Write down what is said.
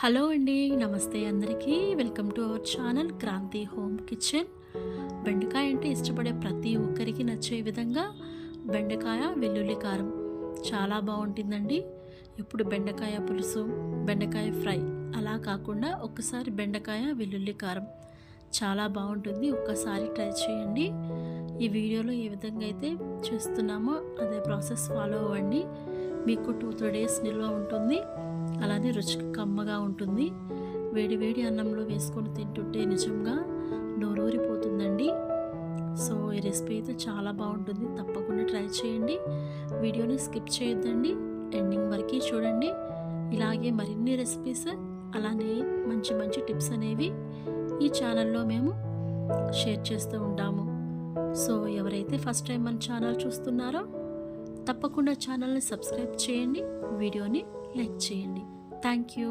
Hello అండి, నమస్తే అందరికీ. Welcome to our channel Kranthi home kitchen. బెండకాయ అంటే ఇష్టపడే ప్రతి ఒక్కరికి నచ్చే విధంగా బెండకాయ వెల్లుల్లి కారం చాలా బాగుంటుందండి. ఇప్పుడు బెండకాయ పులుసు, బెండకాయ ఫ్రై అలా కాకుండా ఒక్కసారి బెండకాయ వెల్లుల్లి కారం చాలా బాగుంటుంది. ఒక్కసారి ట్రై చేయండి. ఈ వీడియోలో ఏ విధంగా అయితే చేస్తున్నామో అదే ప్రాసెస్ ఫాలో అవ్వండి. మీకు 2-3 డేస్ నిల్వ ఉంటుంది. అలానే రుచికి కమ్మగా ఉంటుంది. వేడి వేడి అన్నంలో వేసుకొని తింటుంటే నిజంగా నోరూరిపోతుందండి. సో ఈ రెసిపీ అయితే చాలా బాగుంటుంది. తప్పకుండా ట్రై చేయండి. వీడియోని స్కిప్ చేయొద్దండి, ఎండింగ్ వరకు చూడండి. ఇలాగే మరిన్ని రెసిపీస్ అలానే మంచి మంచి టిప్స్ అనేవి ఈ ఛానల్లో మేము షేర్ చేస్తూ ఉంటాము. సో ఎవరైతే ఫస్ట్ టైం మన ఛానల్ చూస్తున్నారో తప్పకుండా ఛానల్ని సబ్స్క్రైబ్ చేయండి, వీడియోని లైక్ చేయండి. Thank you.